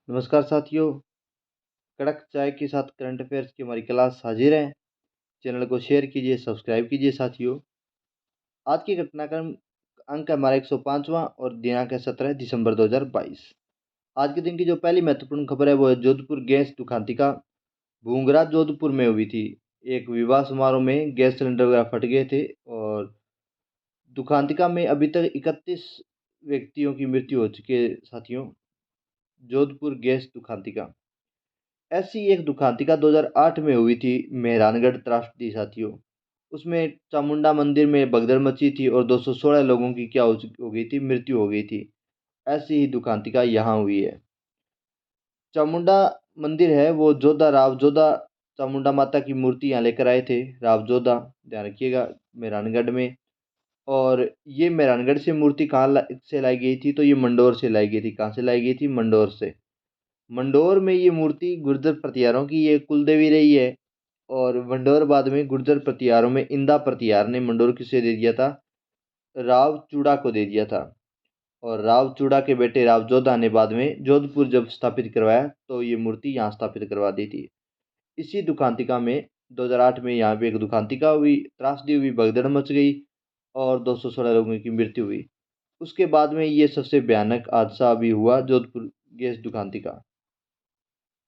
नमस्कार साथियों। कड़क चाय के साथ करंट अफेयर्स की हमारी क्लास हाजिर है। चैनल को शेयर कीजिए, सब्सक्राइब कीजिए साथियों। आज की घटनाक्रम अंक है हमारा 105वां और दिनांक है 17 दिसंबर 2022। आज के दिन की जो पहली महत्वपूर्ण खबर है वो है जोधपुर गैस दुखांतिका भूंगरा जोधपुर में हुई थी। एक विवाह समारोह में गैस सिलेंडर वगैरह फट गए थे और दुखांतिका में अभी तक 31 व्यक्तियों की मृत्यु हो चुकी है साथियों। जोधपुर गैस दुखांतिका ऐसी एक दुखांतिका 2008 में हुई थी मेहरानगढ़ त्रासदी साथियों। उसमें चामुंडा मंदिर में भगदड़ मची थी और 216 लोगों की क्या हो गई थी, मृत्यु हो गई थी। ऐसी ही दुखांतिका यहाँ हुई है। चामुंडा मंदिर है वो जोधा राव जोधा चामुंडा माता की मूर्ति यहाँ लेकर आए थे राव जोधा, ध्यान रखिएगा, मेहरानगढ़ में। और ये मेहरानगढ़ से मूर्ति से लाई गई थी, तो ये मंडोर से लाई गई थी। कहाँ से लाई गई थी? मंडोर से। मंडोर में ये मूर्ति गुर्जर प्रतिहारों की ये कुलदेवी रही है। और मंडोर बाद में गुर्जर प्रतिहारों में इंदा प्रतिहार ने मंडोर किसे दे दिया था? राव चूड़ा को दे दिया था। और राव चूड़ा के बेटे राव जोधा ने बाद में जोधपुर जब स्थापित करवाया तो ये मूर्ति यहाँ स्थापित करवा दी थी। इसी दुखांतिका में 2008 में यहाँ पे एक दुखांतिका हुई, त्रासदी हुई, भगदड़ मच गई और 216 लोगों की मृत्यु हुई। उसके बाद में ये सबसे भयानक हादसा अभी हुआ जोधपुर गैस दुखांतिका।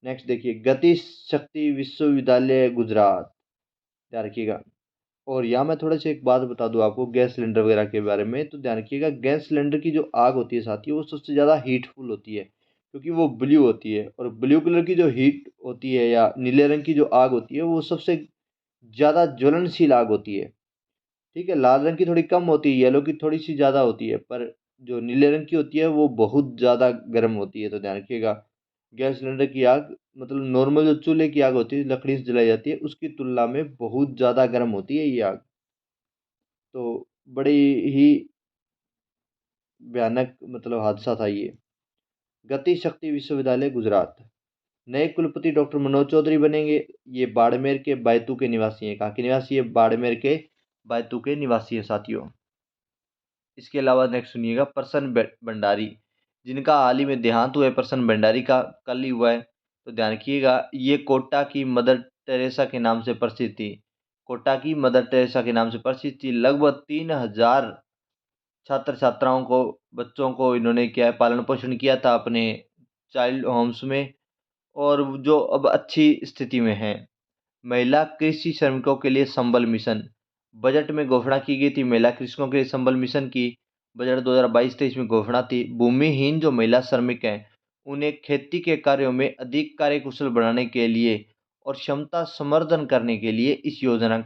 नेक्स्ट देखिए, गति शक्ति विश्वविद्यालय गुजरात, ध्यान रखिएगा। और यहाँ मैं थोड़ा सा एक बात बता दूं आपको गैस सिलेंडर वगैरह के बारे में, तो ध्यान रखिएगा, गैस सिलेंडर की जो आग होती है साथियों वो सबसे ज़्यादा हीटफुल होती है, क्योंकि वो ब्लू होती है। और ब्लू कलर की जो हीट होती है या नीले रंग की जो आग होती है वो सबसे ज़्यादा ज्वलनशील आग होती है। ठीक है, लाल रंग की थोड़ी कम होती है, येलो की थोड़ी सी ज़्यादा होती है, पर जो नीले रंग की होती है वो बहुत ज़्यादा गर्म होती है। तो ध्यान रखिएगा, गैस सिलेंडर की आग मतलब नॉर्मल जो चूल्हे की आग होती है, लकड़ी से जलाई जाती है, उसकी तुलना में बहुत ज़्यादा गर्म होती है ये आग। तो बड़ी ही भयानक मतलब हादसा था ये। गति शक्ति विश्वविद्यालय गुजरात, नए कुलपति डॉक्टर मनोज चौधरी बनेंगे। ये बाड़मेर के बैतू के निवासी हैं। कहाँ के निवासी है? बाड़मेर के बैतू के निवासी है साथियों। इसके अलावा नेक्स्ट सुनिएगा, प्रसन्न भंडारी, जिनका हाल ही में देहांत हुआ है, प्रसन्न भंडारी का कल ही हुआ है। तो ध्यान रखिएगा, ये कोटा की मदर टेरेसा के नाम से प्रसिद्ध थी। कोटा की मदर टेरेसा के नाम से प्रसिद्ध थी। लगभग 3000 छात्र छात्राओं को, बच्चों को इन्होंने क्या है पालन पोषण किया था अपने चाइल्ड होम्स में, और जो अब अच्छी स्थिति में हैं। महिला कृषि श्रमिकों के लिए संबल मिशन, बजट में घोषणा की गई थी महिला कृषकों के लिए संबल मिशन की। बजट 2022-23 में घोषणा थी। भूमिहीन जो महिला श्रमिक हैं उन्हें खेती के कार्यों में अधिक कार्यकुशल बनाने के लिए और क्षमता संवर्धन करने के लिए इस योजना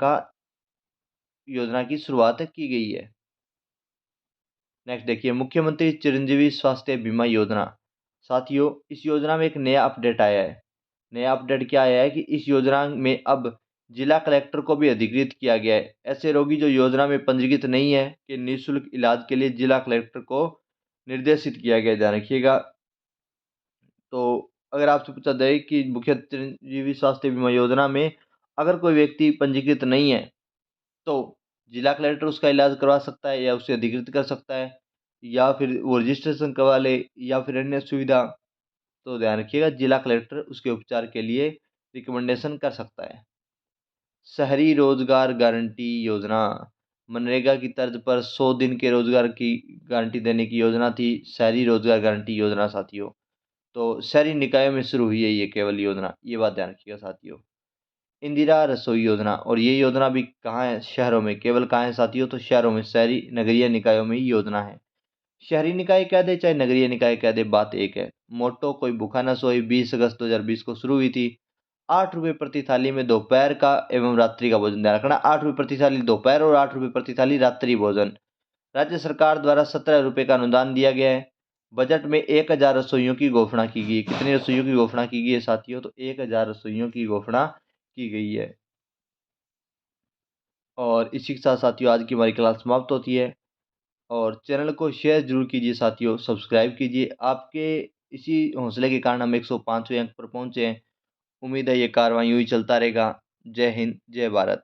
की शुरुआत की गई है। नेक्स्ट देखिए, मुख्यमंत्री चिरंजीवी स्वास्थ्य बीमा योजना। साथियों, इस योजना में एक नया अपडेट आया है। नया अपडेट क्या आया है कि इस योजना में अब जिला कलेक्टर को भी अधिकृत किया गया है। ऐसे रोगी जो योजना में पंजीकृत नहीं है कि निःशुल्क इलाज के लिए जिला कलेक्टर को निर्देशित किया गया है। ध्यान रखिएगा। तो अगर आपसे पूछा जाए कि मुख्य चिरंजीवी स्वास्थ्य बीमा योजना में अगर कोई व्यक्ति पंजीकृत नहीं है तो जिला कलेक्टर उसका इलाज करवा सकता है या उसे अधिकृत कर सकता है, या फिर वो रजिस्ट्रेशन करवा ले, या फिर अन्य सुविधा। तो ध्यान रखिएगा, जिला कलेक्टर उसके उपचार के लिए रिकमेंडेशन कर सकता है। शहरी रोजगार गारंटी योजना, मनरेगा की तर्ज पर 100 दिन के रोजगार की गारंटी देने की योजना थी शहरी रोजगार गारंटी योजना साथियों। तो शहरी निकायों में शुरू हुई है ये केवल योजना, ये बात ध्यान रखिएगा साथियों। इंदिरा रसोई योजना, और ये योजना भी कहाँ है? शहरों में। केवल कहाँ है साथियों? तो शहरों में, शहरी नगरीय निकायों में ही योजना है। शहरी निकाय कह दे चाहे नगरीय निकाय कह दे, बात एक है। मोटो कोई भूखा न सोए 20 अगस्त 2020 को शुरू हुई थी। 8 रुपये प्रति थाली में दोपहर का एवं रात्रि का भोजन, ध्यान रखना, 8 रुपये प्रति थाली दोपहर और 8 रुपये प्रति थाली रात्रि भोजन। राज्य सरकार द्वारा 17 रुपये का अनुदान दिया गया है। बजट में 1000 रसोइयों की घोषणा की गई है। कितनी रसोइयों की घोषणा की गई है साथियों? तो 1000 रसोइयों की घोषणा की गई है। और इसी के साथ साथियों आज की हमारी क्लास समाप्त होती है। और चैनल को शेयर जरूर कीजिए साथियों, सब्सक्राइब कीजिए। आपके इसी हौसले के कारण हम 105वें अंक पर पहुंचे हैं। उम्मीद है ये कारवां यूं ही चलता रहेगा। जय हिंद, जय भारत।